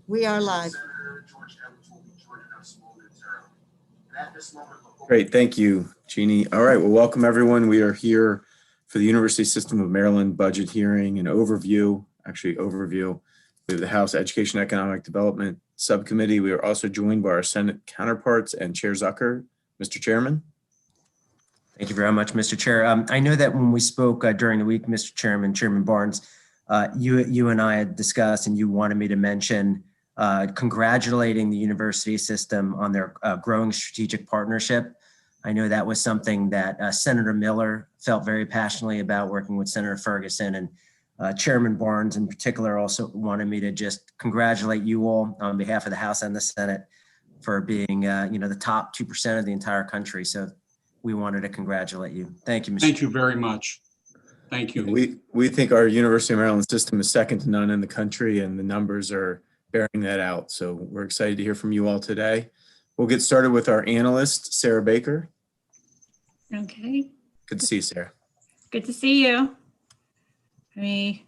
We are live. Great, thank you, Jeannie. All right, well, welcome everyone. We are here for the University System of Maryland budget hearing and overview. We have the House Education Economic Development Subcommittee. We are also joined by our Senate counterparts and Chair Zucker. Mr. Chairman. Thank you very much, Mr. Chair. I know that when we spoke during the week, Mr. Chairman, Chairman Barnes, you and I had discussed, and you wanted me to mention congratulating the university system on their growing strategic partnership. I know that was something that Senator Miller felt very passionately about, working with Senator Ferguson, and Chairman Barnes in particular also wanted me to just congratulate you all on behalf of the House and the Senate for being the top 2% of the entire country. So we wanted to congratulate you. Thank you, Mr. Thank you very much. Thank you. We think our University of Maryland system is second to none in the country, and the numbers are bearing that out. So we're excited to hear from you all today. We'll get started with our analyst, Sarah Baker. Okay. Good to see you, Sarah. Good to see you. Let me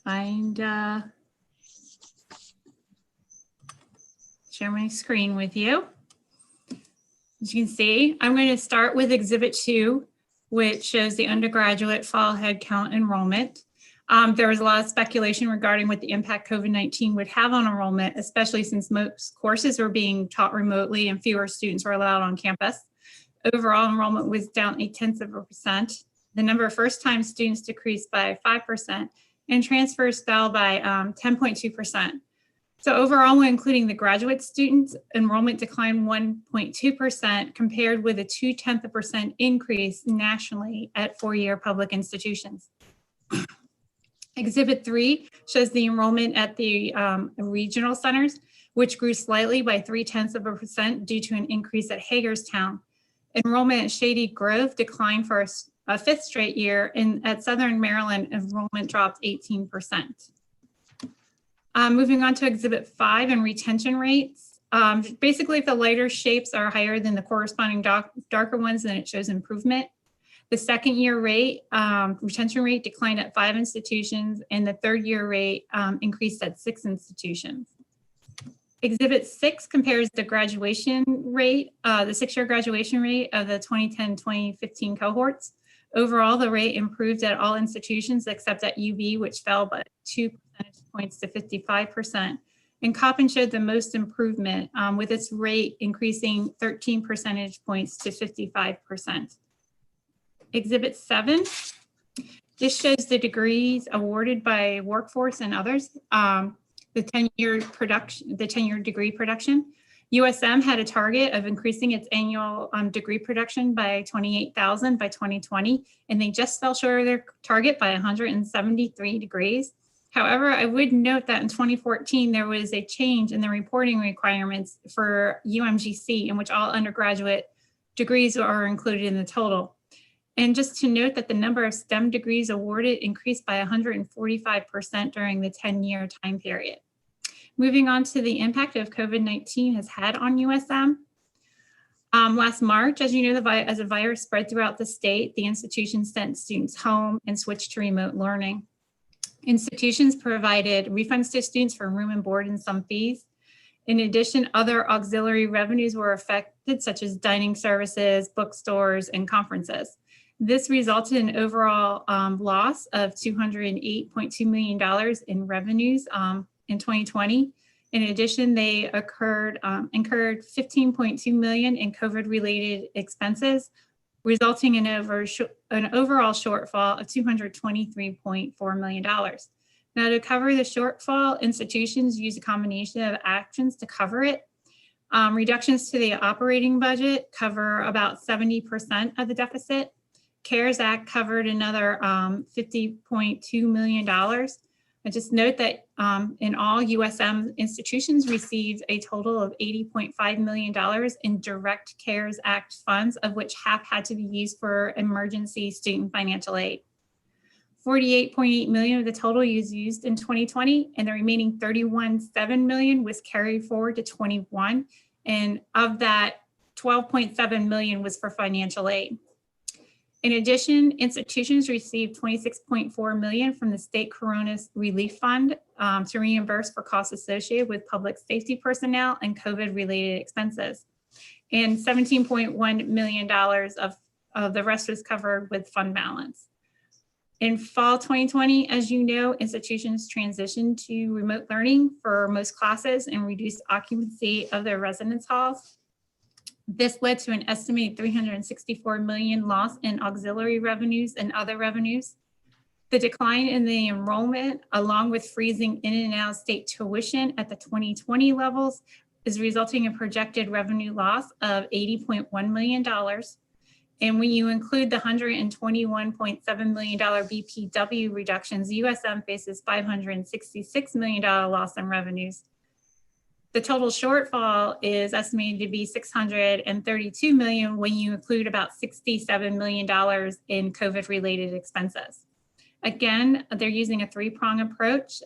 find share my screen with you. As you can see, I'm going to start with Exhibit 2, which shows the undergraduate fall headcount enrollment. There was a lot of speculation regarding what the impact COVID-19 would have on enrollment, especially since most courses were being taught remotely and fewer students were allowed on campus. Overall enrollment was down 0.8%. The number of first-time students decreased by 5%, and transfers fell by 10.2%. So overall, when including the graduate students, enrollment declined 1.2% compared with a 0.2% increase nationally at four-year public institutions. Exhibit 3 shows the enrollment at the regional centers, which grew slightly by 0.3% due to an increase at Hagerstown. Enrollment at Shady Grove declined for a fifth straight year, and at Southern Maryland, enrollment dropped 18%. Moving on to Exhibit 5 and retention rates. Basically, if the lighter shapes are higher than the corresponding darker ones, then it shows improvement. The second year rate, retention rate declined at 5 institutions, and the third year rate increased at 6 institutions. Exhibit 6 compares the graduation rate, the 6-year graduation rate of the 2010-2015 cohorts. Overall, the rate improved at all institutions except at UB, which fell by 2 percentage points to 55%. And Coppin showed the most improvement with its rate increasing 13 percentage points to 55%. Exhibit 7, this shows the degrees awarded by workforce and others. The 10-year degree production. USM had a target of increasing its annual degree production by 28,000 by 2020, and they just fell short of their target by 173 degrees. However, I would note that in 2014, there was a change in the reporting requirements for UMGC, in which all undergraduate degrees are included in the total. And just to note that the number of STEM degrees awarded increased by 145% during the 10-year time period. Moving on to the impact of COVID-19 has had on USM. Last March, as you know, as the virus spread throughout the state, the institution sent students home and switched to remote learning. Institutions provided refunds to students for room and board and some fees. In addition, other auxiliary revenues were affected, such as dining services, bookstores, and conferences. This resulted in overall loss of $208.2 million in revenues in 2020. In addition, they incurred $15.2 million in COVID-related expenses, resulting in an overall shortfall of $223.4 million. Now, to cover the shortfall, institutions used a combination of actions to cover it. Reductions to the operating budget cover about 70% of the deficit. CARES Act covered another $50.2 million. I just note that in all, USM institutions received a total of $80.5 million in direct CARES Act funds, of which half had to be used for emergency student financial aid. $48.8 million of the total was used in 2020, and the remaining $31.7 million was carried forward to 21. And of that, $12.7 million was for financial aid. In addition, institutions received $26.4 million from the State Corona Relief Fund to reimburse for costs associated with public safety personnel and COVID-related expenses. And $17.1 million of the rest was covered with fund balance. In fall 2020, as you know, institutions transitioned to remote learning for most classes and reduced occupancy of their residence halls. This led to an estimated $364 million loss in auxiliary revenues and other revenues. The decline in the enrollment, along with freezing in and out state tuition at the 2020 levels, is resulting in projected revenue loss of $80.1 million. And when you include the $121.7 million BPW reductions, USM faces $566 million loss in revenues. The total shortfall is estimated to be $632 million when you include about $67 million in COVID-related expenses. Again, they're using a three-prong approach.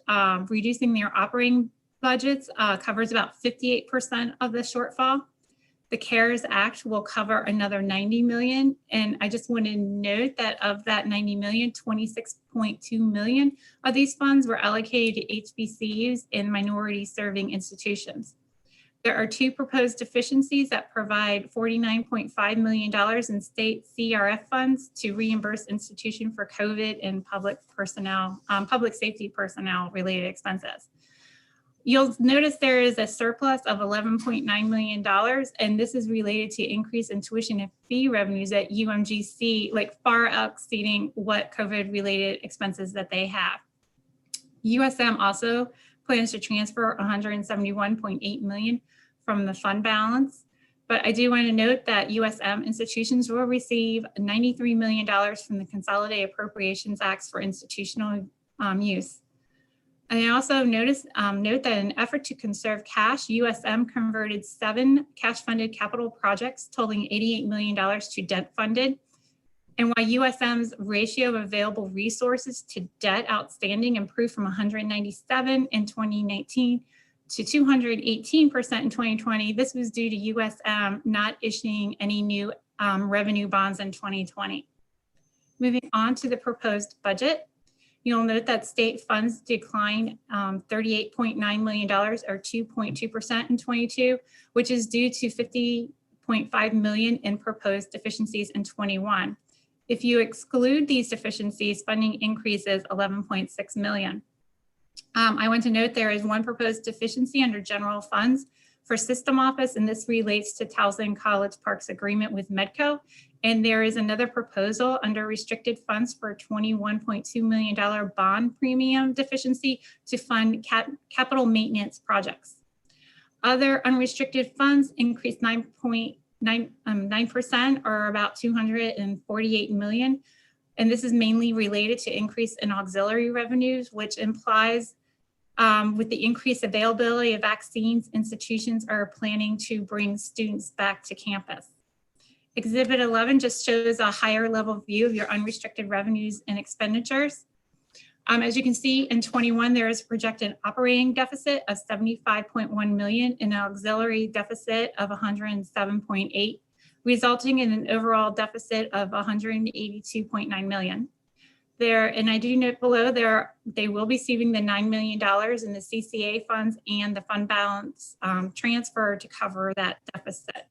Reducing their operating budgets covers about 58% of the shortfall. The CARES Act will cover another $90 million. And I just want to note that of that $90 million, $26.2 million of these funds were allocated to HBCUs and minority serving institutions. There are two proposed deficiencies that provide $49.5 million in state CRF funds to reimburse institution for COVID and public safety personnel related expenses. You'll notice there is a surplus of $11.9 million, and this is related to increase in tuition and fee revenues at UMGC, like far exceeding what COVID-related expenses that they have. USM also plans to transfer $171.8 million from the fund balance, but I do want to note that USM institutions will receive $93 million from the Consolidated Appropriations Acts for institutional use. And I also note that in an effort to conserve cash, USM converted 7 cash-funded capital projects totaling $88 million to debt-funded. And while USM's ratio of available resources to debt outstanding improved from 197 in 2019 to 218% in 2020, this was due to USM not issuing any new revenue bonds in 2020. Moving on to the proposed budget. You'll note that state funds declined $38.9 million or 2.2% in 22, which is due to $50.5 million in proposed deficiencies in 21. If you exclude these deficiencies, funding increases $11.6 million. I want to note there is one proposed deficiency under general funds for system office, and this relates to Towson College Park's agreement with Medco. And there is another proposal under restricted funds for a $21.2 million bond premium deficiency to fund capital maintenance projects. Other unrestricted funds increased 9% or about $248 million. And this is mainly related to increase in auxiliary revenues, which implies with the increased availability of vaccines, institutions are planning to bring students back to campus. Exhibit 11 just shows a higher level view of your unrestricted revenues and expenditures. As you can see in 21, there is projected operating deficit of $75.1 million and an auxiliary deficit of 107.8, resulting in an overall deficit of 182.9 million. And I do note below they will be receiving the $9 million in the CCA funds and the fund balance transfer to cover that deficit.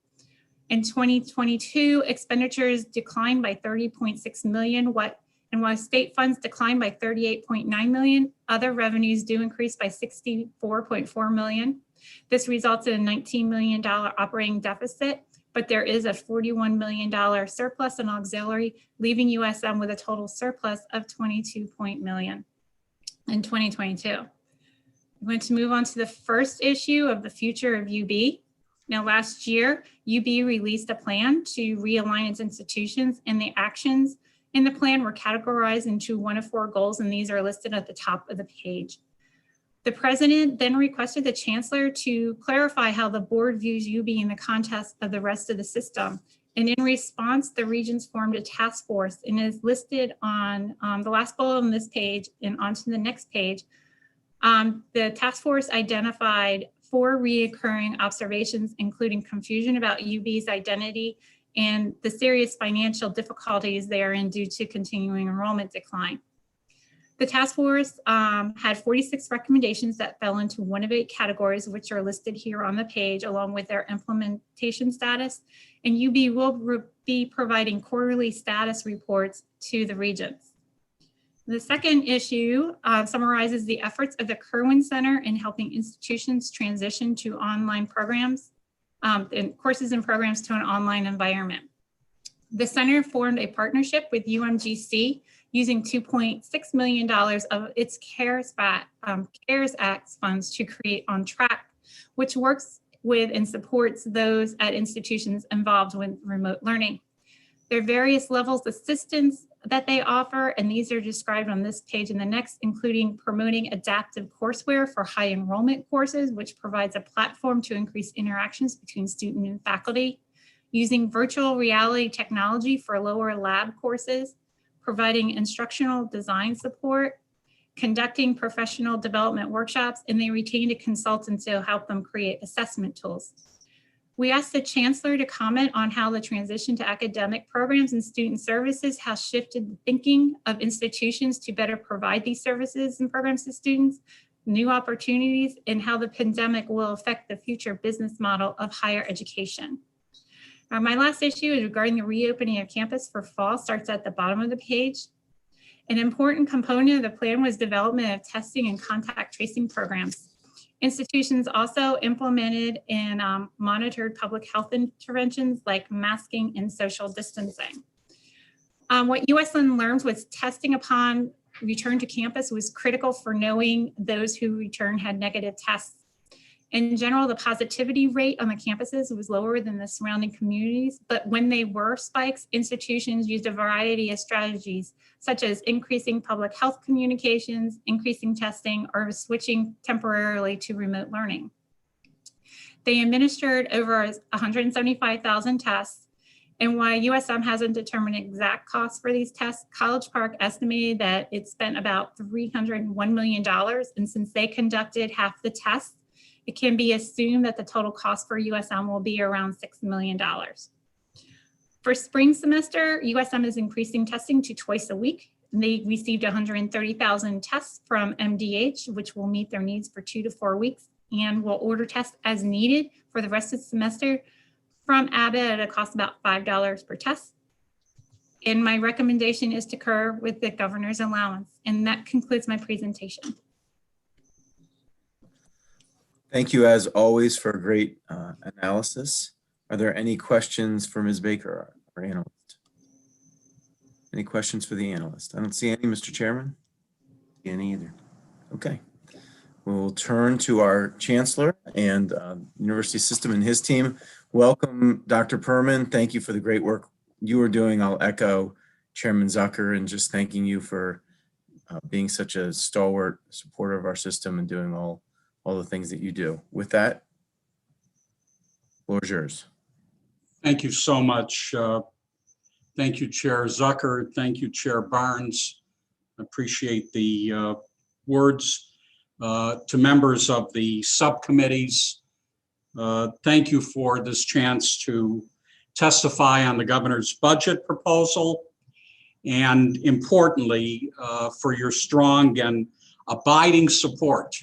In 2022, expenditures declined by 30.6 million. And while state funds declined by 38.9 million, other revenues do increase by 64.4 million. This results in a $19 million operating deficit, but there is a $41 million surplus in auxiliary, leaving USM with a total surplus of $22 million in 2022. I'm going to move on to the first issue of the future of UB. Now, last year, UB released a plan to realign its institutions, and the actions in the plan were categorized into one of 4 goals, and these are listed at the top of the page. The president then requested the chancellor to clarify how the board views UB in the context of the rest of the system. And in response, the regions formed a task force and is listed on the last bullet on this page and onto the next page. The task force identified 4 reoccurring observations, including confusion about UB's identity and the serious financial difficulties they are in due to continuing enrollment decline. The task force had 46 recommendations that fell into one of 8 categories, which are listed here on the page, along with their implementation status. And UB will be providing quarterly status reports to the regions. The second issue summarizes the efforts of the Kerwin Center in helping institutions transition to online programs and courses and programs to an online environment. The center formed a partnership with UMGC using $2.6 million of its CARES Act funds to create On Track, which works with and supports those at institutions involved with remote learning. There are various levels of assistance that they offer, and these are described on this page and the next, including promoting adaptive courseware for high enrollment courses, which provides a platform to increase interactions between student and faculty, using virtual reality technology for lower lab courses, providing instructional design support, conducting professional development workshops, and they retained a consultant to help them create assessment tools. We asked the Chancellor to comment on how the transition to academic programs and student services has shifted the thinking of institutions to better provide these services and programs to students, new opportunities, and how the pandemic will affect the future business model of higher education. My last issue is regarding the reopening of campus for fall, starts at the bottom of the page. An important component of the plan was development of testing and contact tracing programs. Institutions also implemented and monitored public health interventions like masking and social distancing. What USM learned was testing upon return to campus was critical for knowing those who returned had negative tests. In general, the positivity rate on the campuses was lower than the surrounding communities, but when they were spikes, institutions used a variety of strategies, such as increasing public health communications, increasing testing, or switching temporarily to remote learning. They administered over 175,000 tests, and while USM hasn't determined exact costs for these tests, College Park estimated that it spent about $301 million, and since they conducted half the tests, it can be assumed that the total cost for USM will be around $6 million. For spring semester, USM is increasing testing to twice a week. They received 130,000 tests from MDH, which will meet their needs for 2 to 4 weeks, and will order tests as needed for the rest of the semester from Abbott at a cost about $5 per test. And my recommendation is to concur with the governor's allowance. And that concludes my presentation. Thank you, as always, for a great analysis. Are there any questions for Ms. Baker, our analyst? Any questions for the analyst? I don't see any, Mr. Chairman. Any either. Okay. We'll turn to our Chancellor and University System and his team. Welcome, Dr. Perman. Thank you for the great work you are doing. I'll echo Chairman Zucker and just thanking you for being such a stalwart supporter of our system and doing all the things that you do. With that, floor is yours. Thank you so much. Thank you, Chair Zucker. Thank you, Chair Barnes. Appreciate the words to members of the subcommittees. Thank you for this chance to testify on the governor's budget proposal, and importantly, for your strong and abiding support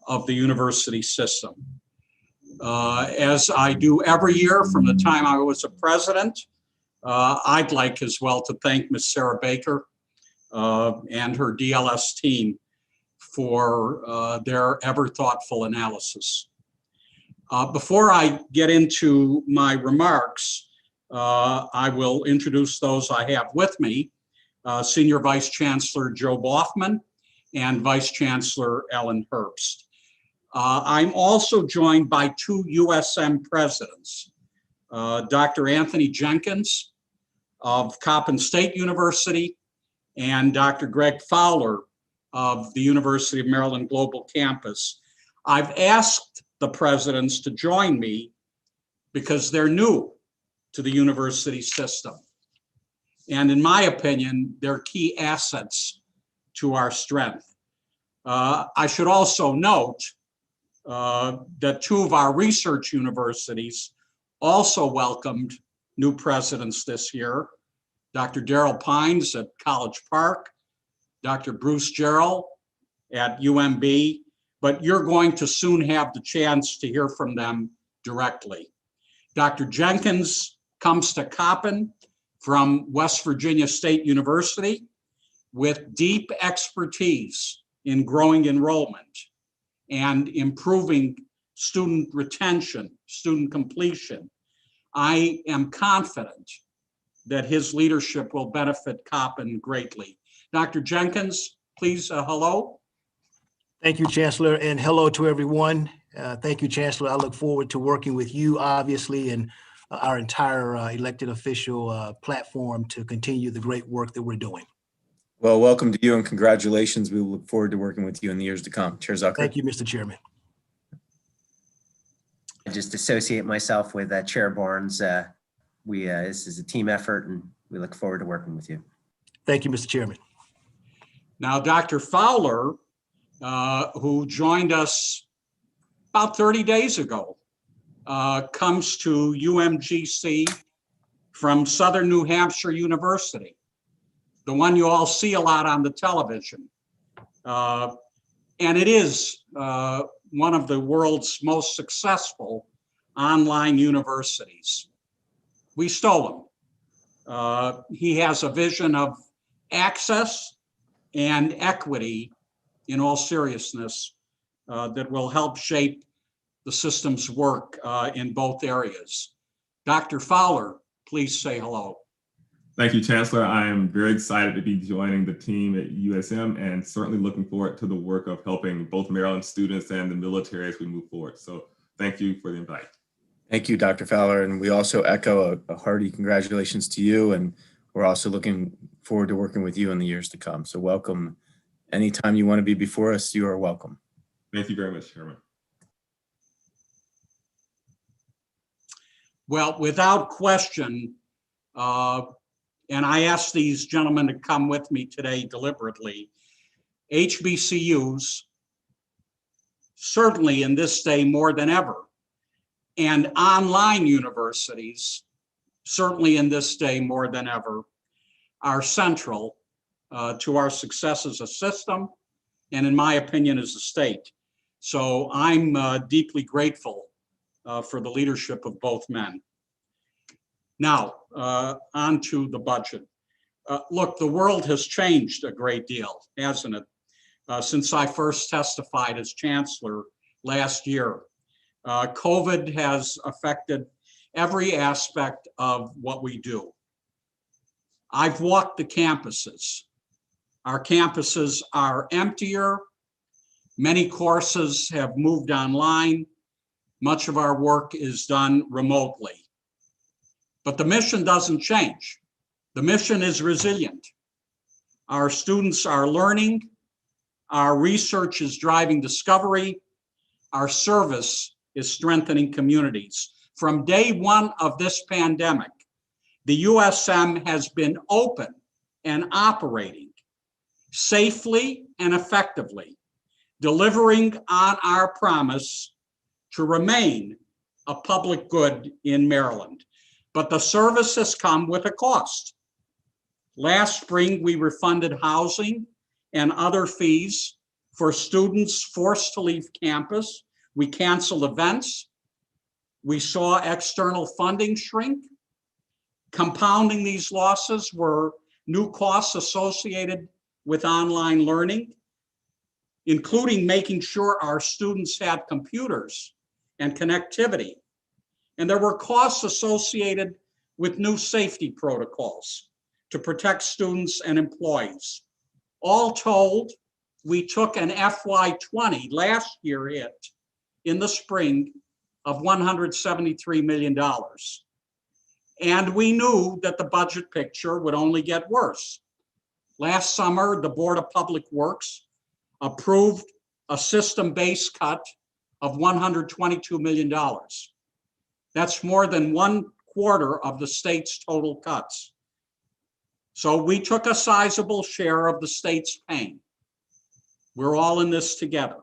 of the university system. As I do every year from the time I was a president, I'd like as well to thank Ms. Sarah Baker and her DLS team for their ever thoughtful analysis. Before I get into my remarks, I will introduce those I have with me, Senior Vice Chancellor Joe Boffman and Vice Chancellor Ellen Herbst. I'm also joined by 2 USM presidents, Dr. Anthony Jenkins of Coppin State University and Dr. Greg Fowler of the University of Maryland Global Campus. I've asked the presidents to join me because they're new to the university system. And in my opinion, they're key assets to our strength. I should also note that 2 of our research universities also welcomed new presidents this year, Dr. Darrell Pines at College Park, Dr. Bruce Gerald at UMB, but you're going to soon have the chance to hear from them directly. Dr. Jenkins comes to Coppin from West Virginia State University with deep expertise in growing enrollment and improving student retention, student completion. I am confident that his leadership will benefit Coppin greatly. Dr. Jenkins, please, hello. Thank you, Chancellor, and hello to everyone. Thank you, Chancellor. I look forward to working with you, obviously, and our entire elected official platform to continue the great work that we're doing. Well, welcome to you and congratulations. We look forward to working with you in the years to come. Chair Zucker. Thank you, Mr. Chairman. I just associate myself with Chair Barnes. This is a team effort and we look forward to working with you. Thank you, Mr. Chairman. Now, Dr. Fowler, who joined us about 30 days ago, comes to UMGC from Southern New Hampshire University, the one you all see a lot on the television. And it is one of the world's most successful online universities. We stole him. He has a vision of access and equity, in all seriousness, that will help shape the system's work in both areas. Dr. Fowler, please say hello. Thank you, Chancellor. I am very excited to be joining the team at USM and certainly looking forward to the work of helping both Maryland students and the military as we move forward. So thank you for the invite. Thank you, Dr. Fowler. And we also echo a hearty congratulations to you. And we're also looking forward to working with you in the years to come. So welcome. Anytime you want to be before us, you are welcome. Thank you very much, Chairman. Well, without question, and I asked these gentlemen to come with me today deliberately, HBCUs, certainly in this day more than ever, and online universities, certainly in this day more than ever, are central to our success as a system, and in my opinion, as a state. So I'm deeply grateful for the leadership of both men. Now, on to the budget. Look, the world has changed a great deal, hasn't it? Since I first testified as Chancellor last year. COVID has affected every aspect of what we do. I've walked the campuses. Our campuses are emptier. Many courses have moved online. Much of our work is done remotely. But the mission doesn't change. The mission is resilient. Our students are learning. Our research is driving discovery. Our service is strengthening communities. From day one of this pandemic, the USM has been open and operating safely and effectively, delivering on our promise to remain a public good in Maryland. But the service has come with a cost. Last spring, we refunded housing and other fees for students forced to leave campus. We canceled events. We saw external funding shrink. Compounding these losses were new costs associated with online learning, including making sure our students had computers and connectivity. And there were costs associated with new safety protocols to protect students and employees. All told, we took an FY20 last year hit in the spring of $173 million. And we knew that the budget picture would only get worse. Last summer, the Board of Public Works approved a system-based cut of $122 million. That's more than 1/4 of the state's total cuts. So we took a sizable share of the state's pain. We're all in this together.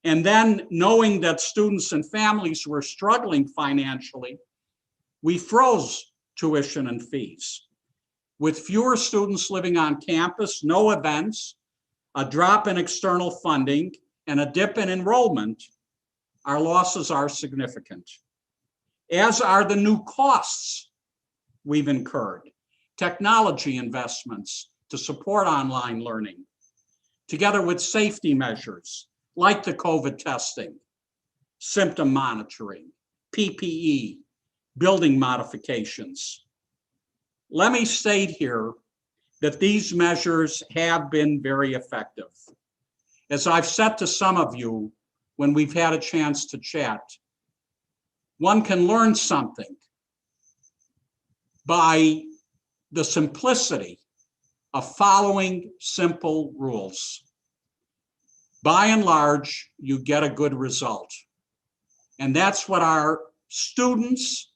And then, knowing that students and families were struggling financially, we froze tuition and fees. With fewer students living on campus, no events, a drop in external funding, and a dip in enrollment, our losses are significant, as are the new costs we've incurred. Technology investments to support online learning, together with safety measures like the COVID testing, symptom monitoring, PPE, building modifications. Let me state here that these measures have been very effective. As I've said to some of you when we've had a chance to chat, one can learn something by the simplicity of following simple rules. By and large, you get a good result. And that's what our students,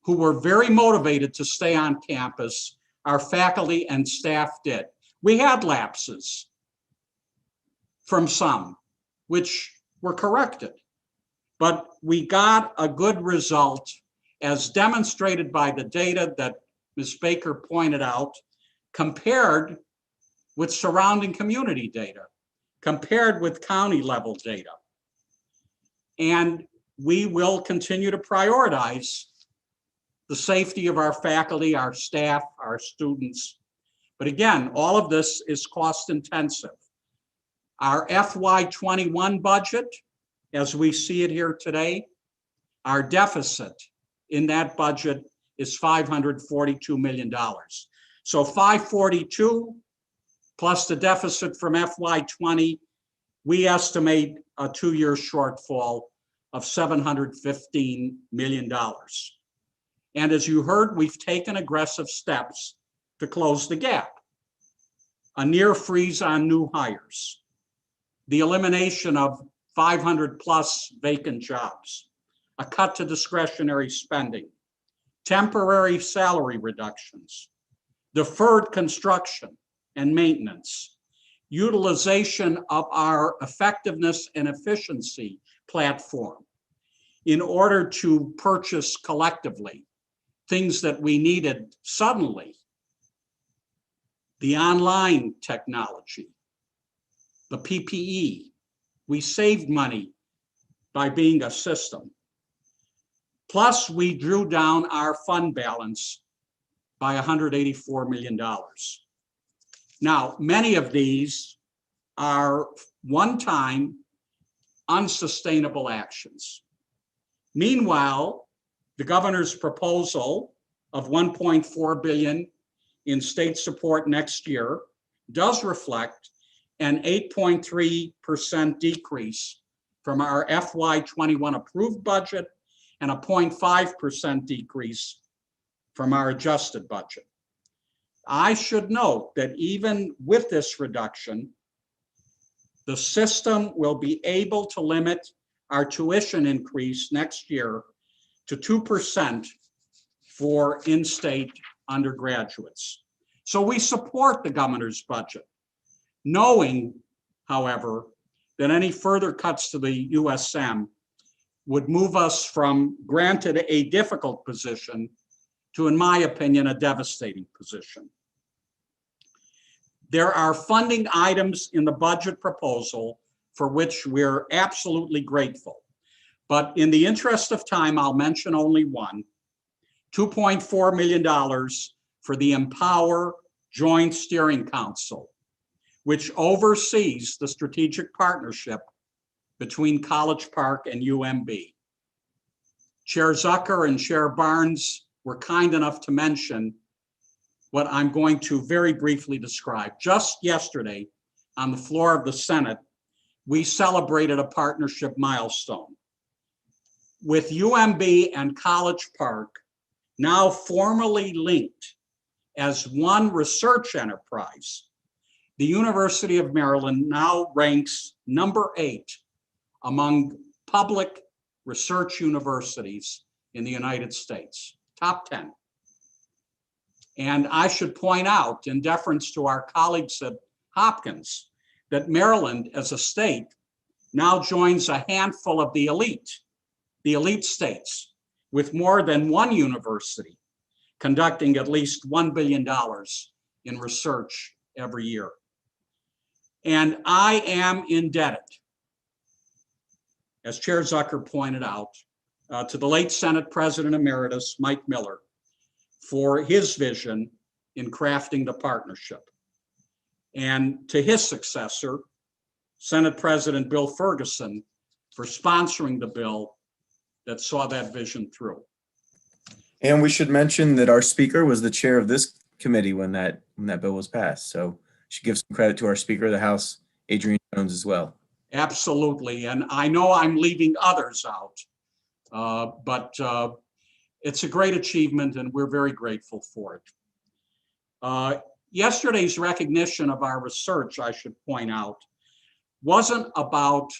who were very motivated to stay on campus, our faculty and staff did. We had lapses from some, which were corrected, but we got a good result as demonstrated by the data that Ms. Baker pointed out, compared with surrounding community data, compared with county level data. And we will continue to prioritize the safety of our faculty, our staff, our students. But again, all of this is cost intensive. Our FY21 budget, as we see it here today, our deficit in that budget is $542 million. So 542 plus the deficit from FY20, we estimate a 2-year shortfall of $715 million. And as you heard, we've taken aggressive steps to close the gap. A near freeze on new hires, the elimination of 500 plus vacant jobs, a cut to discretionary spending, temporary salary reductions, deferred construction and maintenance, utilization of our effectiveness and efficiency platform in order to purchase collectively things that we needed suddenly, the online technology, the PPE. We saved money by being a system. Plus, we drew down our fund balance by $184 million. Now, many of these are one-time, unsustainable actions. Meanwhile, the governor's proposal of $1.4 billion in state support next year does reflect an 8.3% decrease from our FY21 approved budget and a 0.5% decrease from our adjusted budget. I should note that even with this reduction, the system will be able to limit our tuition increase next year to 2% for in-state undergraduates. So we support the governor's budget, knowing, however, that any further cuts to the USM would move us from, granted, a difficult position to, in my opinion, a devastating position. There are funding items in the budget proposal for which we're absolutely grateful. But in the interest of time, I'll mention only one, $2.4 million for the Empower Joint Steering Council, which oversees the strategic partnership between College Park and UMB. Chair Zucker and Chair Barnes were kind enough to mention what I'm going to very briefly describe. Just yesterday, on the floor of the Senate, we celebrated a partnership milestone. With UMB and College Park now formally linked as one research enterprise, the University of Maryland now ranks number 8 among public research universities in the United States, top 10. And I should point out, in deference to our colleagues at Hopkins, that Maryland as a state now joins a handful of the elite states with more than one university conducting at least $1 billion in research every year. And I am indebted, as Chair Zucker pointed out, to the late Senate President Emeritus, Mike Miller, for his vision in crafting the partnership, and to his successor, Senate President Bill Ferguson, for sponsoring the bill that saw that vision through. And we should mention that our speaker was the chair of this committee when that bill was passed. So should give some credit to our Speaker of the House, Adrienne Jones, as well. Absolutely, and I know I'm leaving others out, but it's a great achievement and we're very grateful for it. Yesterday's recognition of our research, I should point out, wasn't about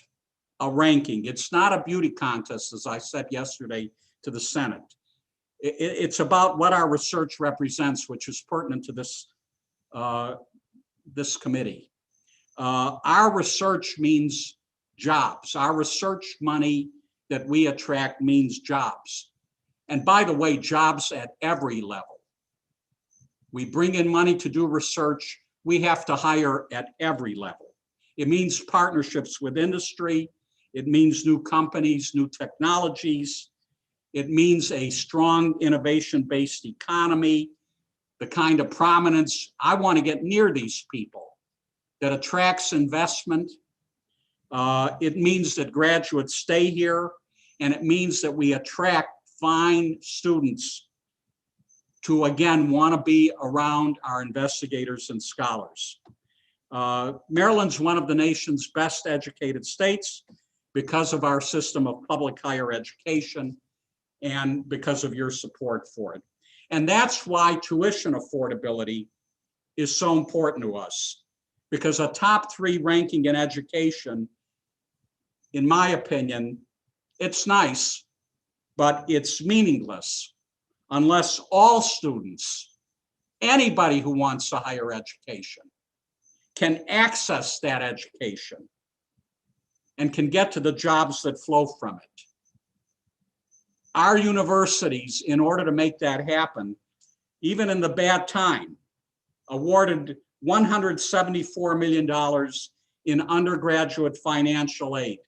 a ranking. It's not a beauty contest, as I said yesterday to the Senate. It's about what our research represents, which is pertinent to this, this committee. Our research means jobs. Our research money that we attract means jobs. And by the way, jobs at every level. We bring in money to do research. We have to hire at every level. It means partnerships with industry. It means new companies, new technologies. It means a strong innovation-based economy, the kind of prominence. I want to get near these people that attracts investment. It means that graduates stay here, and it means that we attract fine students to, again, want to be around our investigators and scholars. Maryland's one of the nation's best educated states because of our system of public higher education and because of your support for it. And that's why tuition affordability is so important to us, because a top 3 ranking in education, in my opinion, it's nice, but it's meaningless unless all students, anybody who wants a higher education, can access that education and can get to the jobs that flow from it. Our universities, in order to make that happen, even in the bad time, awarded $174 million in undergraduate financial aid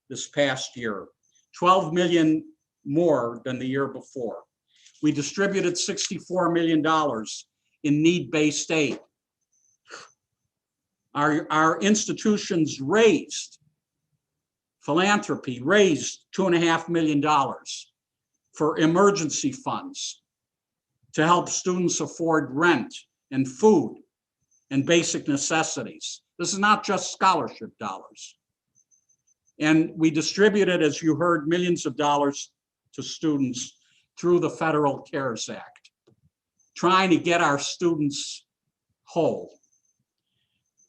this past year, 12 million more than the year before. We distributed $64 million in need-based aid. Our institutions raised, philanthropy raised $2.5 million for emergency funds to help students afford rent and food and basic necessities. This is not just scholarship dollars. And we distributed, as you heard, millions of dollars to students through the Federal CARES Act, trying to get our students whole.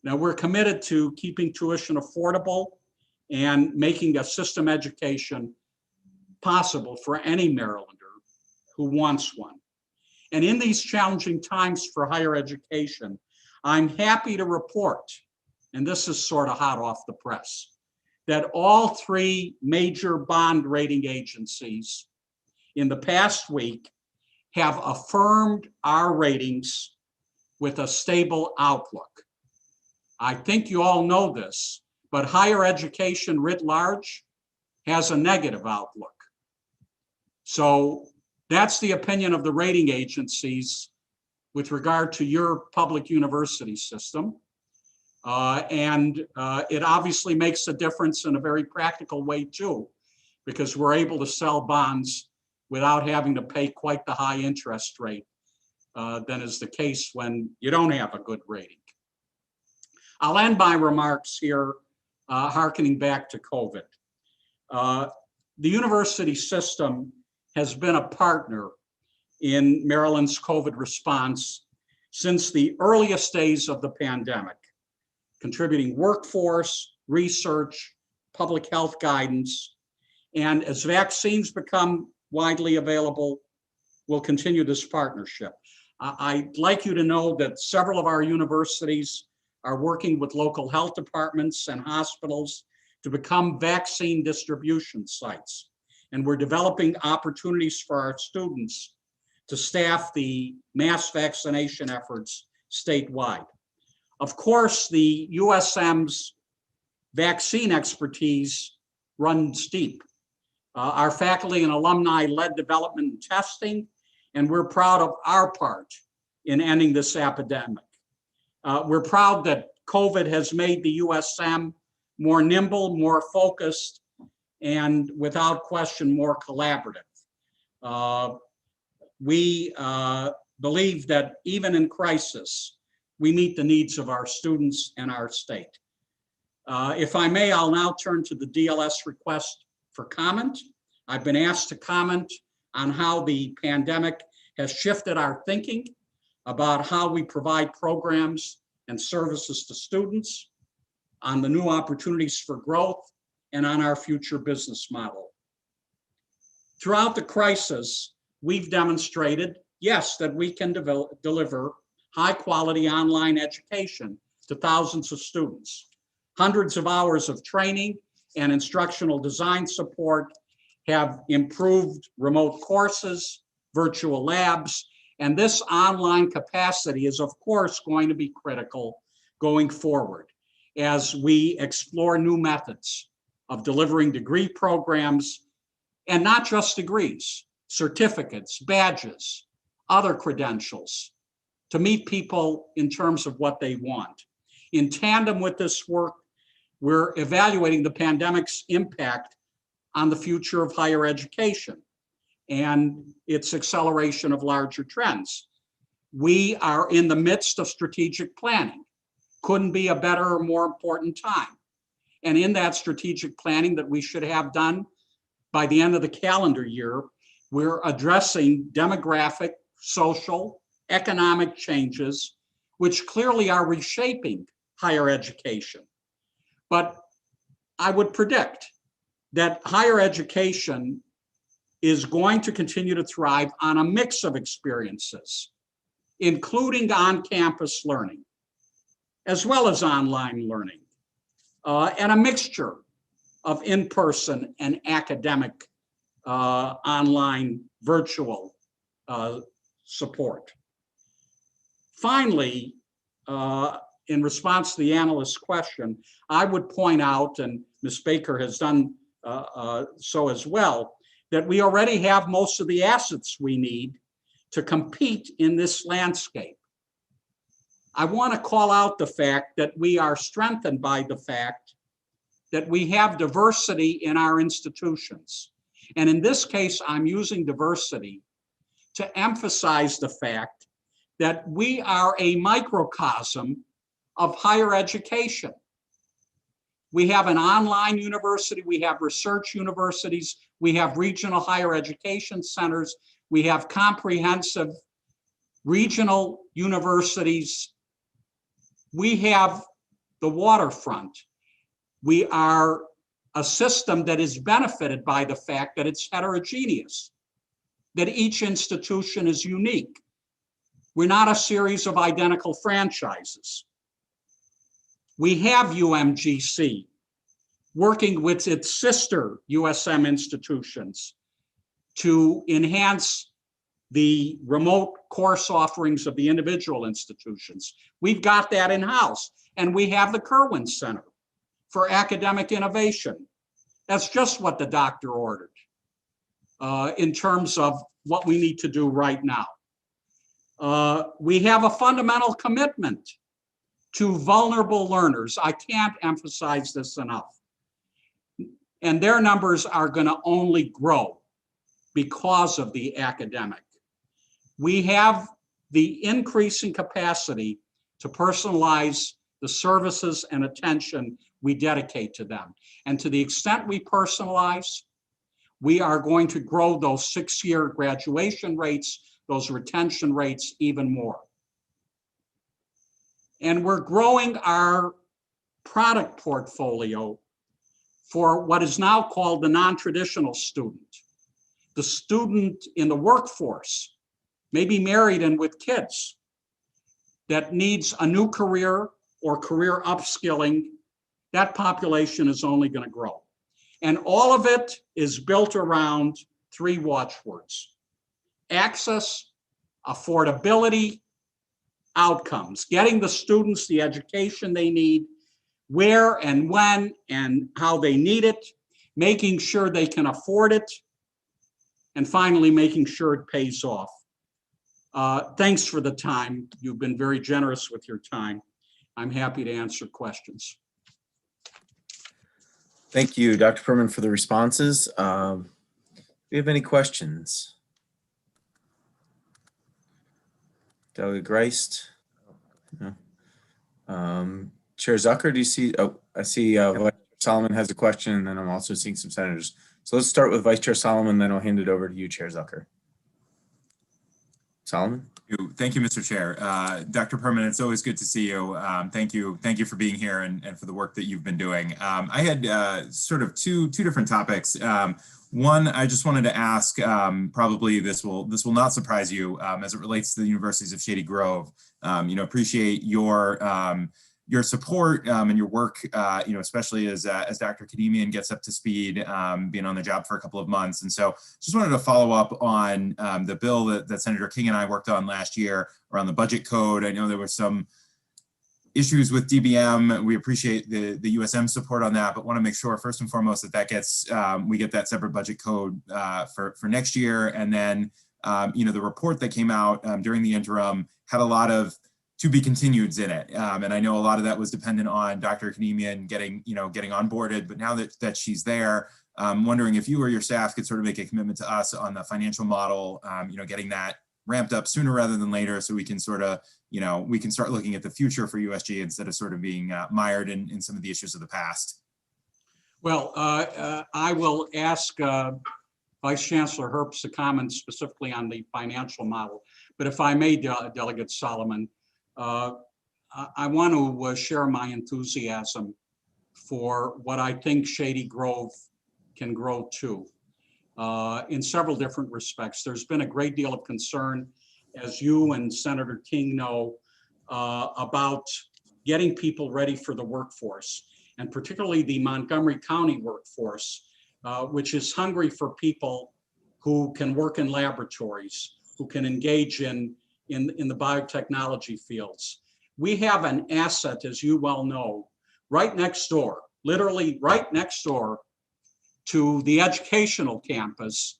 Now, we're committed to keeping tuition affordable and making a system education possible for any Marylander who wants one. And in these challenging times for higher education, I'm happy to report, and this is sort of hot off the press, that all 3 major bond rating agencies in the past week have affirmed our ratings with a stable outlook. I think you all know this, but higher education writ large has a negative outlook. So that's the opinion of the rating agencies with regard to your public university system. It obviously makes a difference in a very practical way too, because we're able to sell bonds without having to pay quite the high interest rate than is the case when you don't have a good rating. I'll end my remarks here, hearkening back to COVID. The university system has been a partner in Maryland's COVID response since the earliest days of the pandemic, contributing workforce, research, public health guidance, and as vaccines become widely available, we'll continue this partnership. I'd like you to know that several of our universities are working with local health departments and hospitals to become vaccine distribution sites. And we're developing opportunities for our students to staff the mass vaccination efforts statewide. Of course, the USM's vaccine expertise runs deep. Our faculty and alumni led development and testing, and we're proud of our part in ending this epidemic. We're proud that COVID has made the USM more nimble, more focused, and without question, more collaborative. We believe that even in crisis, we meet the needs of our students and our state. If I may, I'll now turn to the DLS request for comment. I've been asked to comment on how the pandemic has shifted our thinking about how we provide programs and services to students, on the new opportunities for growth, and on our future business model. Throughout the crisis, we've demonstrated, yes, that we can deliver high-quality online education to thousands of students. Hundreds of hours of training and instructional design support have improved remote courses, virtual labs, and this online capacity is, of course, going to be critical going forward as we explore new methods of delivering degree programs, and not just degrees, certificates, badges, other credentials, to meet people in terms of what they want. In tandem with this work, we're evaluating the pandemic's impact on the future of higher education and its acceleration of larger trends. We are in the midst of strategic planning. Couldn't be a better or more important time. And in that strategic planning that we should have done by the end of the calendar year, we're addressing demographic, social, economic changes, which clearly are reshaping higher education. But I would predict that higher education is going to continue to thrive on a mix of experiences, including on-campus learning, as well as online learning, and a mixture of in-person and academic online virtual support. Finally, in response to the analyst's question, I would point out, and Ms. Baker has done so as well, that we already have most of the assets we need to compete in this landscape. I want to call out the fact that we are strengthened by the fact that we have diversity in our institutions. And in this case, I'm using diversity to emphasize the fact that we are a microcosm of higher education. We have an online university, we have research universities, we have regional higher education centers, we have comprehensive regional universities. We have the waterfront. We are a system that is benefited by the fact that it's heterogeneous, that each institution is unique. We're not a series of identical franchises. We have UMGC working with its sister USM institutions to enhance the remote course offerings of the individual institutions. We've got that in-house, and we have the Kerwin Center for Academic Innovation. That's just what the doctor ordered in terms of what we need to do right now. We have a fundamental commitment to vulnerable learners. I can't emphasize this enough. And their numbers are going to only grow because of the academic. We have the increasing capacity to personalize the services and attention we dedicate to them. And to the extent we personalize, we are going to grow those 6-year graduation rates, those retention rates even more. And we're growing our product portfolio for what is now called the non-traditional student. The student in the workforce, maybe married and with kids, that needs a new career or career upskilling. That population is only going to grow. And all of it is built around 3 watchwords: access, affordability, outcomes, getting the students the education they need, where and when and how they need it, making sure they can afford it, and finally, making sure it pays off. Thanks for the time. You've been very generous with your time. I'm happy to answer questions. Thank you, Dr. Perman, for the responses. Do we have any questions? Delegate Greist? No. Chair Zucker, do you see? Oh, I see Vice Chair Solomon has a question, and then I'm also seeing some senators. So let's start with Vice Chair Solomon, then I'll hand it over to you, Chair Zucker. Solomon? Thank you, Mr. Chair. Dr. Perman, it's always good to see you. Thank you for being here and for the work that you've been doing. I had sort of two different topics. One, I just wanted to ask, probably this will not surprise you as it relates to the universities of Shady Grove. Appreciate your support and your work, especially as Dr. Kademian gets up to speed, being on the job for a couple of months. And so just wanted to follow up on the bill that Senator King and I worked on last year around the budget code. I know there were some issues with DBM. We appreciate the USM support on that, but want to make sure first and foremost that gets, we get that separate budget code for next year. And then, the report that came out during the interim had a lot of to be continueds in it. And I know a lot of that was dependent on Dr. Kademian getting onboarded, but now that she's there, I'm wondering if you or your staff could sort of make a commitment to us on the financial model, getting that ramped up sooner rather than later, so we can sort of, we can start looking at the future for USG instead of sort of being mired in some of the issues of the past. Well, I will ask Vice Chancellor Herbst to comment specifically on the financial model. But if I may, Delegate Solomon, I want to share my enthusiasm for what I think Shady Grove can grow to in several different respects. There's been a great deal of concern, as you and Senator King know, about getting people ready for the workforce, and particularly the Montgomery County workforce, which is hungry for people who can work in laboratories, who can engage in the biotechnology fields. We have an asset, as you well know, right next door, literally right next door to the educational campus,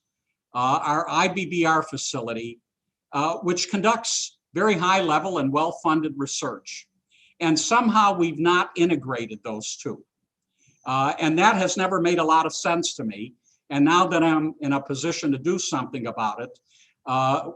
our IBBR facility, which conducts very high level and well-funded research. And somehow we've not integrated those two. And that has never made a lot of sense to me. And now that I'm in a position to do something about it,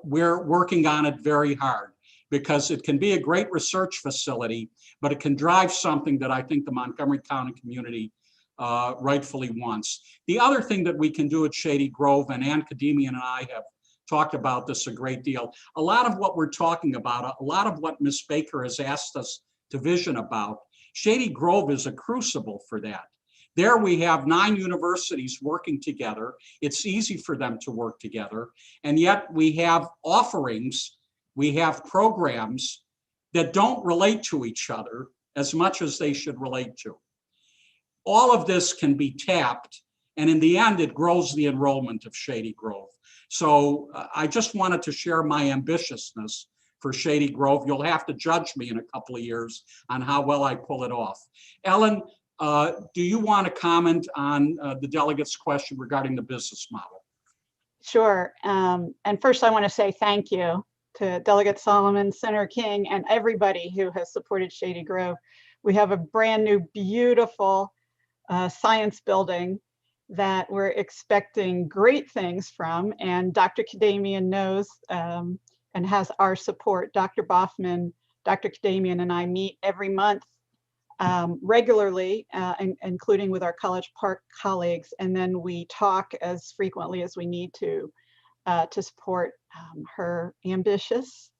we're working on it very hard, because it can be a great research facility, but it can drive something that I think the Montgomery County community rightfully wants. The other thing that we can do at Shady Grove, and Ann Kademian and I have talked about this a great deal, a lot of what we're talking about, a lot of what Ms. Baker has asked us to vision about, Shady Grove is a crucible for that. There we have 9 universities working together. It's easy for them to work together. And yet we have offerings, we have programs that don't relate to each other as much as they should relate to. All of this can be tapped, and in the end, it grows the enrollment of Shady Grove. So I just wanted to share my ambitiousness for Shady Grove. You'll have to judge me in a couple of years on how well I pull it off. Ellen, do you want to comment on the delegate's question regarding the business model? Sure. And first I want to say thank you to Delegate Solomon, Senator King, and everybody who has supported Shady Grove. We have a brand new, beautiful science building that we're expecting great things from. And Dr. Kademian knows and has our support. Dr. Boffman, Dr. Kademian, and I meet every month regularly, including with our College Park colleagues, and then we talk as frequently as we need to support her ambitious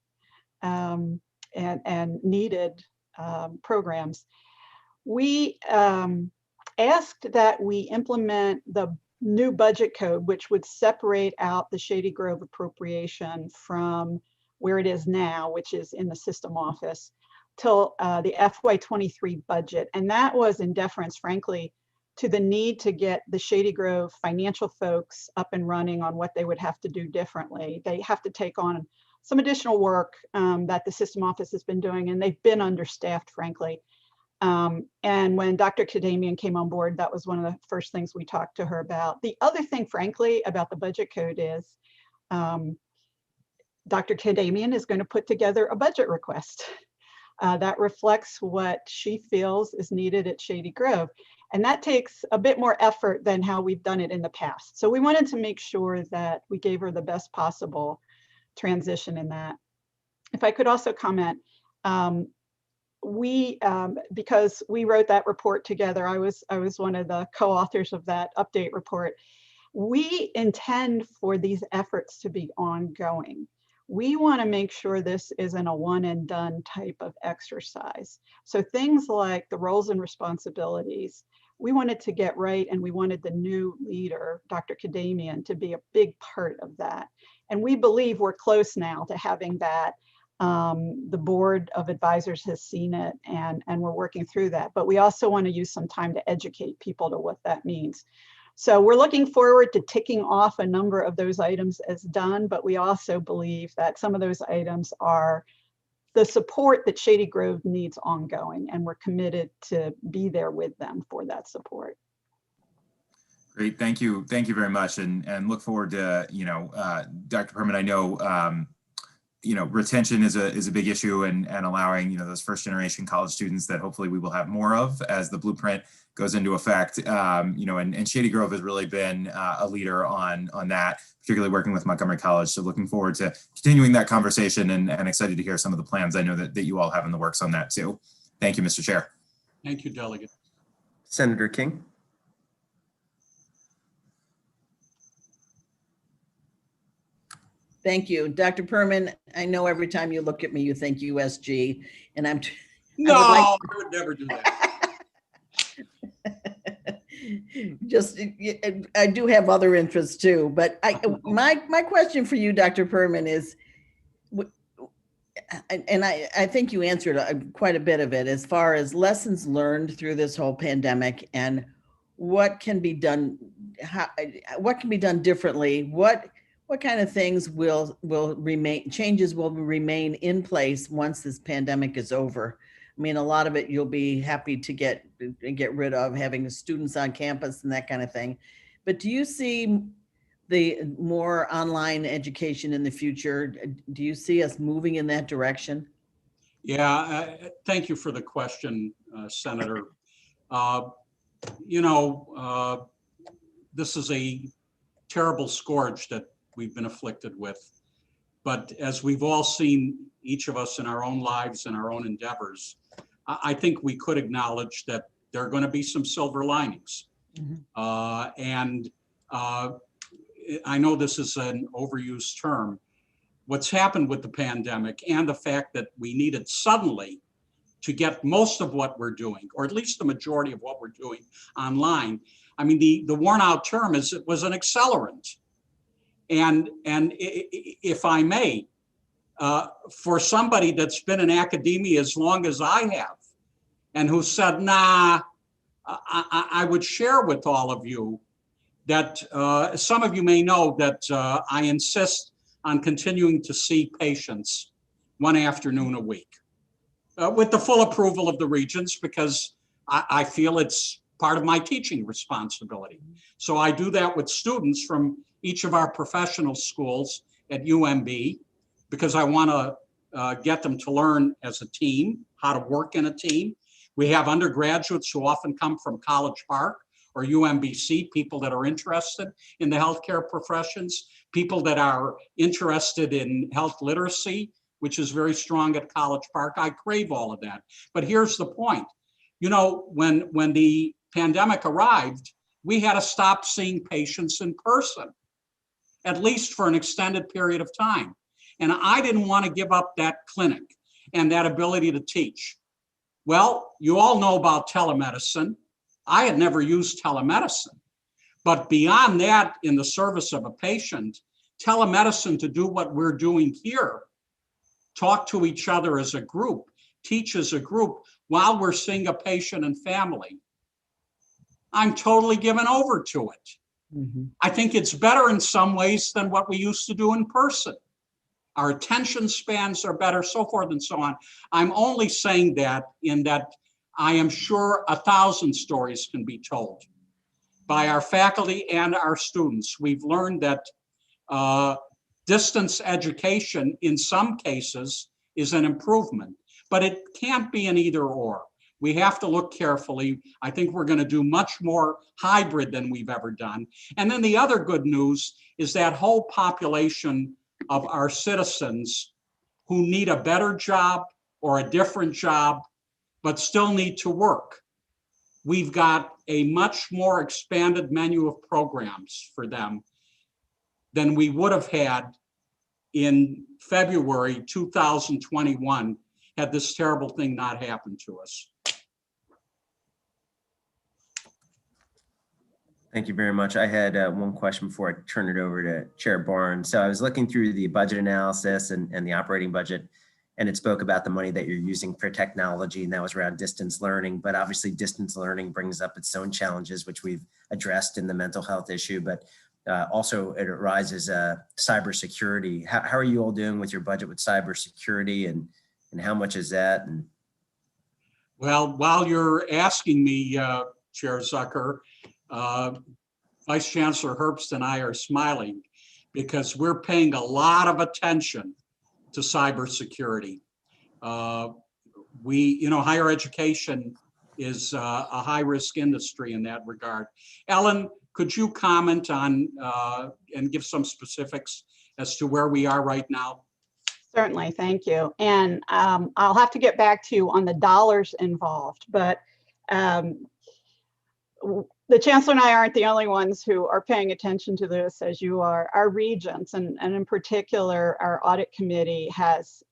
and needed programs. We asked that we implement the new budget code, which would separate out the Shady Grove appropriation from where it is now, which is in the system office, till the FY23 budget. And that was in deference, frankly, to the need to get the Shady Grove financial folks up and running on what they would have to do differently. They have to take on some additional work that the system office has been doing, and they've been understaffed, frankly. And when Dr. Kadamian came on board, that was one of the first things we talked to her about. The other thing, frankly, about the budget code is Dr. Kadamian is going to put together a budget request that reflects what she feels is needed at Shady Grove. And that takes a bit more effort than how we've done it in the past. So we wanted to make sure that we gave her the best possible transition in that. If I could also comment, because we wrote that report together, I was one of the co-authors of that update report. We intend for these efforts to be ongoing. We want to make sure this isn't a one and done type of exercise. So things like the roles and responsibilities, we wanted to get right, and we wanted the new leader, Dr. Kadamian, to be a big part of that. And we believe we're close now to having that. The board of advisors has seen it, and we're working through that. But we also want to use some time to educate people to what that means. So we're looking forward to ticking off a number of those items as done, but we also believe that some of those items are the support that Shady Grove needs ongoing, and we're committed to be there with them for that support. Great, thank you very much, and look forward to, Dr. Perman, I know, retention is a big issue, and allowing, those first generation college students that hopefully we will have more of as the blueprint goes into effect. And Shady Grove has really been a leader on that, particularly working with Montgomery College. So looking forward to continuing that conversation, and excited to hear some of the plans I know that you all have in the works on that too. Thank you, Mr. Chair. Thank you, Delegate. Senator King. Thank you. Dr. Perman, I know every time you look at me, you think USG, and No, I would never do that. Just, I do have other interests too, but my question for you, Dr. Perman, is, and I think you answered quite a bit of it, as far as lessons learned through this whole pandemic and what can be done, what can be done differently, what kind of things will remain, changes will remain in place once this pandemic is over? I mean, a lot of it you'll be happy to get rid of, having the students on campus and that kind of thing. But do you see the more online education in the future? Do you see us moving in that direction? Yeah, thank you for the question, Senator. This is a terrible scourge that we've been afflicted with. But as we've all seen, each of us in our own lives and our own endeavors, I think we could acknowledge that there are going to be some silver linings. Mm-hmm. And I know this is an overused term. What's happened with the pandemic and the fact that we needed suddenly to get most of what we're doing, or at least the majority of what we're doing online. I mean, the worn out term is it was an accelerant. And if I may, for somebody that's been in academia as long as I have, and who said, nah, I would share with all of you that some of you may know that I insist on continuing to see patients one afternoon a week with the full approval of the regents, because I feel it's part of my teaching responsibility. So I do that with students from each of our professional schools at UMB, because I want to get them to learn as a team, how to work in a team. We have undergraduates who often come from College Park or UMBC, people that are interested in the healthcare professions, people that are interested in health literacy, which is very strong at College Park. I crave all of that. But here's the point. You know, when the pandemic arrived, we had to stop seeing patients in person, at least for an extended period of time. And I didn't want to give up that clinic and that ability to teach. Well, you all know about telemedicine. I had never used telemedicine, but beyond that, in the service of a patient, telemedicine to do what we're doing here, talk to each other as a group, teach as a group while we're seeing a patient and family, I'm totally given over to it. Mm-hmm. I think it's better in some ways than what we used to do in person. our attention spans are better, so forth and so on. I'm only saying that in that I am sure 1,000 stories can be told by our faculty and our students. We've learned that distance education in some cases is an improvement, but it can't be an either or. We have to look carefully. I think we're going to do much more hybrid than we've ever done. And then the other good news is that whole population of our citizens who need a better job or a different job, but still need to work. We've got a much more expanded menu of programs for them than we would have had in February 2021 had this terrible thing not happened to us. Thank you very much. I had one question before I turn it over to Chair Barnes. So I was looking through the budget analysis and the operating budget, and it spoke about the money that you're using for technology, and that was around distance learning. But obviously distance learning brings up its own challenges, which we've addressed in the mental health issue, but also it arises cybersecurity. How are you all doing with your budget with cybersecurity, and how much is that? And well, while you're asking me, Chair Zucker, Vice Chancellor Herbst and I are smiling because we're paying a lot of attention to cybersecurity. Higher education is a high-risk industry in that regard. Ellen, could you comment on and give some specifics as to where we are right now? Certainly, thank you. And I'll have to get back to you on the dollars involved, but the Chancellor and I aren't the only ones who are paying attention to this, as you are. Our regents, and in particular, our Audit Committee has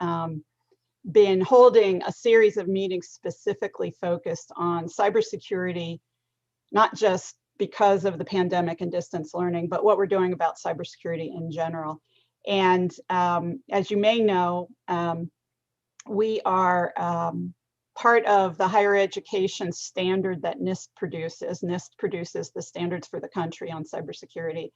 been holding a series of meetings specifically focused on cybersecurity, not just because of the pandemic and distance learning, but what we're doing about cybersecurity in general. And as you may know, we are part of the higher education standard that NIST produces. NIST produces the standards for the country on cybersecurity.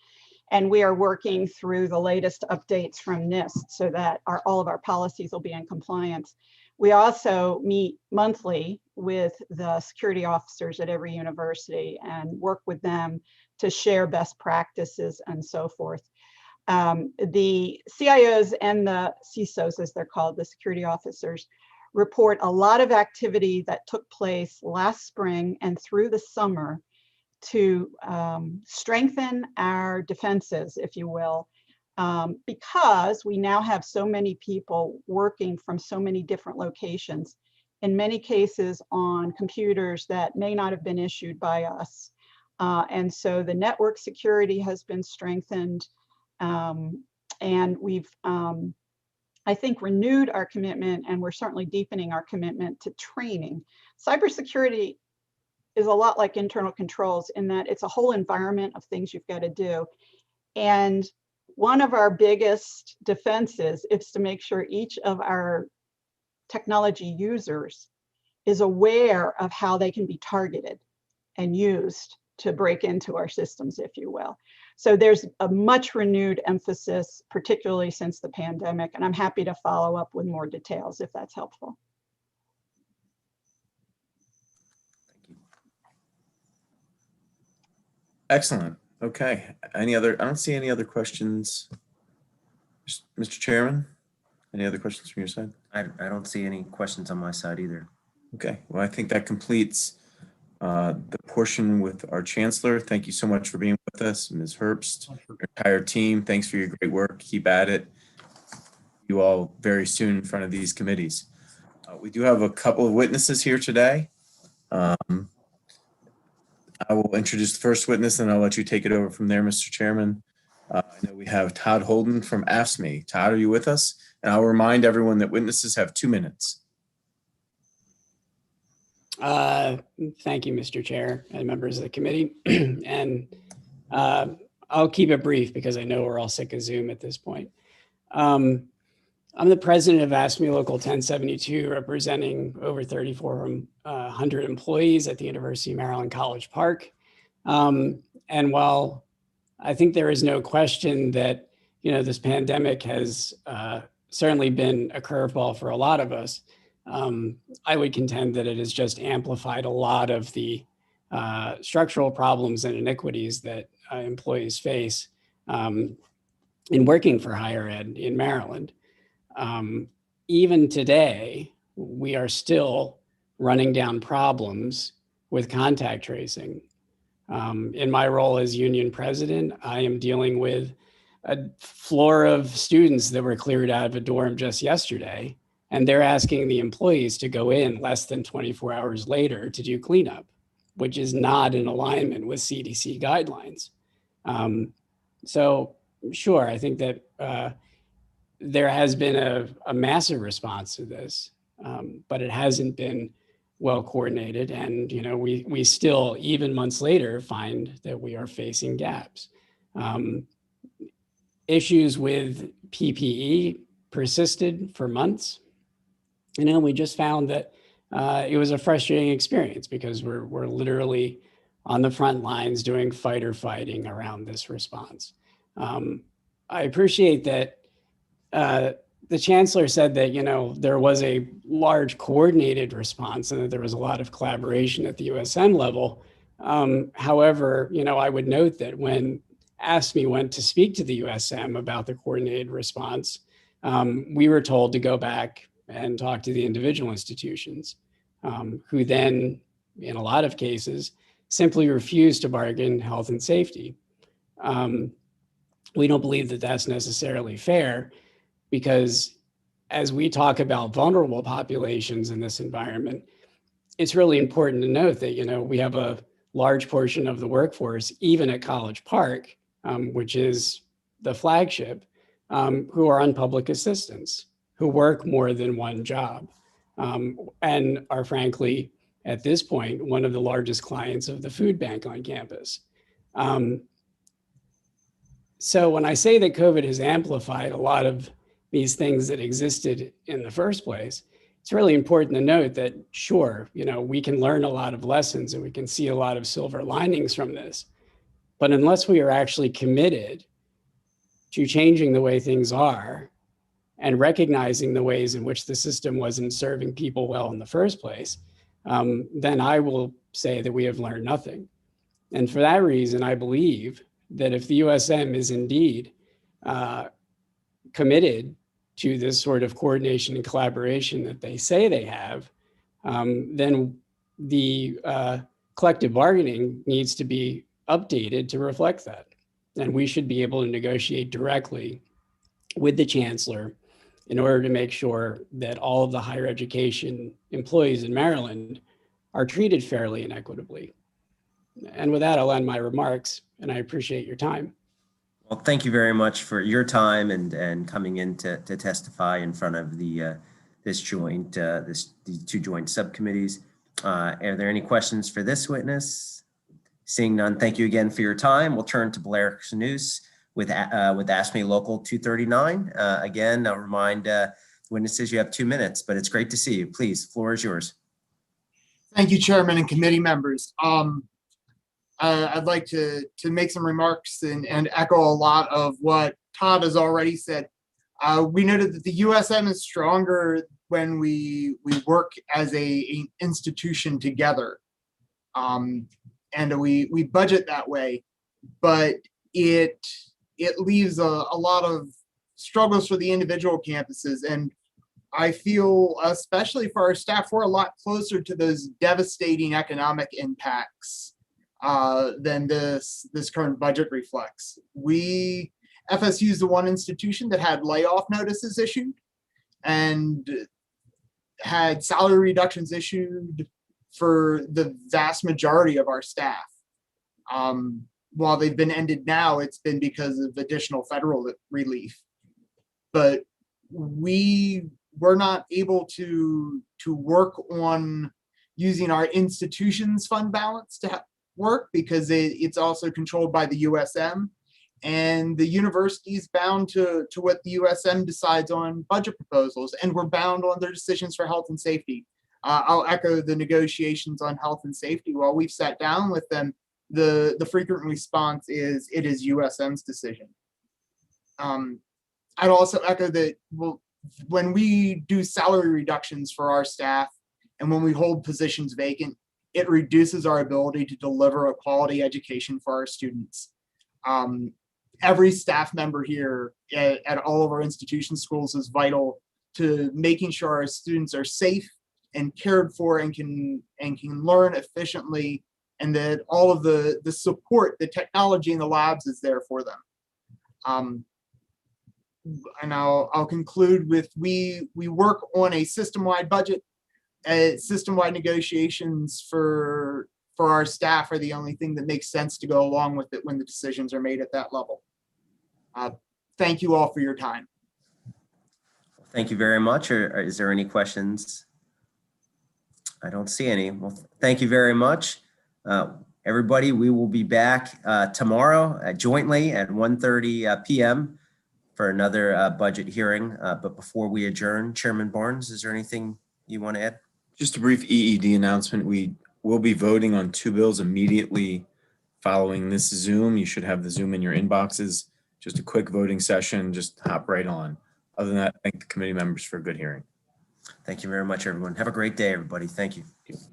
And we are working through the latest updates from NIST so that all of our policies will be in compliance. We also meet monthly with the security officers at every university and work with them to share best practices and so forth. The CIOs and the CISOs, as they're called, the security officers, report a lot of activity that took place last spring and through the summer to strengthen our defenses, if you will, because we now have so many people working from so many different locations, in many cases on computers that may not have been issued by us. And so the network security has been strengthened, and we've I think renewed our commitment, and we're certainly deepening our commitment to training. Cybersecurity is a lot like internal controls in that it's a whole environment of things you've got to do. And one of our biggest defenses is to make sure each of our technology users is aware of how they can be targeted and used to break into our systems, if you will. So there's a much renewed emphasis, particularly since the pandemic, and I'm happy to follow up with more details if that's helpful. Thank you. Excellent. Okay. I don't see any other questions. Mr. Chairman, any other questions from your side? I don't see any questions on my side either. Okay. Well, I think that completes the portion with our Chancellor. Thank you so much for being with us, Ms. Herbst, your entire team. Thanks for your great work. Keep at it. You all very soon in front of these committees. We do have a couple of witnesses here today. I will introduce the first witness and I'll let you take it over from there, Mr. Chairman. I know we have Todd Holden from AFSCME. Todd, are you with us? And I'll remind everyone that witnesses have 2 minutes. Thank you, Mr. Chair and members of the committee. And I'll keep it brief because I know we're all sick of Zoom at this point. I'm the president of AFSCME Local 1072, representing over 3,400 employees at the University of Maryland College Park. And while I think there is no question that this pandemic has certainly been a curveball for a lot of us. I would contend that it has just amplified a lot of the structural problems and inequities that employees face in working for higher ed in Maryland. Even today, we are still running down problems with contact tracing. In my role as union president, I am dealing with a floor of students that were cleared out of a dorm just yesterday, and they're asking the employees to go in less than 24 hours later to do cleanup, which is not in alignment with CDC guidelines. So sure, I think that there has been a massive response to this, but it hasn't been well coordinated. And we still, even months later, find that we are facing gaps. Issues with PPE persisted for months. We just found that it was a frustrating experience because we're literally on the front lines doing fighting around this response. I appreciate that the chancellor said that, there was a large coordinated response and that there was a lot of collaboration at the USM level. However, I would note that when AFSCME went to speak to the USM about the coordinated response, we were told to go back and talk to the individual institutions, who then, in a lot of cases, simply refused to bargain health and safety. We don't believe that that's necessarily fair, because as we talk about vulnerable populations in this environment, it's really important to note that, we have a large portion of the workforce, even at College Park, which is the flagship, who are on public assistance, who work more than one job, and are frankly, at this point, one of the largest clients of the food bank on campus. So when I say that COVID has amplified a lot of these things that existed in the first place, it's really important to note that, sure, we can learn a lot of lessons and we can see a lot of silver linings from this. But unless we are actually committed to changing the way things are and recognizing the ways in which the system wasn't serving people well in the first place, then I will say that we have learned nothing. And for that reason, I believe that if the USM is indeed committed to this sort of coordination and collaboration that they say they have, then the collective bargaining needs to be updated to reflect that. And we should be able to negotiate directly with the chancellor in order to make sure that all of the higher education employees in Maryland are treated fairly and equitably. And with that, I'll end my remarks, and I appreciate your time. Well, thank you very much for your time and coming in to testify in front of the these two joint subcommittees. Are there any questions for this witness? Seeing none, thank you again for your time. We'll turn to Blair Knus with AFSCME Local 239. Again, I'll remind witnesses you have 2 minutes, but it's great to see you. Please, floor is yours. Thank you, Chairman and committee members. I'd like to make some remarks and echo a lot of what Todd has already said. We noted that the USM is stronger when we work as an institution together, and we budget that way, but it leaves a lot of struggles for the individual campuses. And I feel, especially for our staff, we're a lot closer to those devastating economic impacts than this current budget reflects. FSU is the one institution that had layoff notices issued and had salary reductions issued for the vast majority of our staff. While they've been ended now, it's been because of additional federal relief. But we were not able to work on using our institution's fund balance to work because it's also controlled by the USM, and the university is bound to what the USM decides on budget proposals, and we're bound on their decisions for health and safety. I'll echo the negotiations on health and safety. While we've sat down with them, the frequent response is it is USM's decision. I'd also echo that when we do salary reductions for our staff and when we hold positions vacant, it reduces our ability to deliver a quality education for our students. Every staff member here at all of our institution schools is vital to making sure our students are safe and cared for and can learn efficiently, and that all of the support, the technology in the labs is there for them. And I'll conclude with we work on a system-wide budget. System-wide negotiations for our staff are the only thing that makes sense to go along with it when the decisions are made at that level. Thank you all for your time. Thank you very much. Or is there any questions? I don't see any. Well, thank you very much. Everybody, we will be back tomorrow jointly at 1:30 p.m. for another budget hearing. But before we adjourn, Chairman Barnes, is there anything you want to add? Just a brief EED announcement. We will be voting on 2 bills immediately following this Zoom. You should have the Zoom in your inboxes. Just a quick voting session, just hop right on. Other than that, thank the committee members for a good hearing. Thank you very much, everyone. Have a great day, everybody. Thank you. Thank you.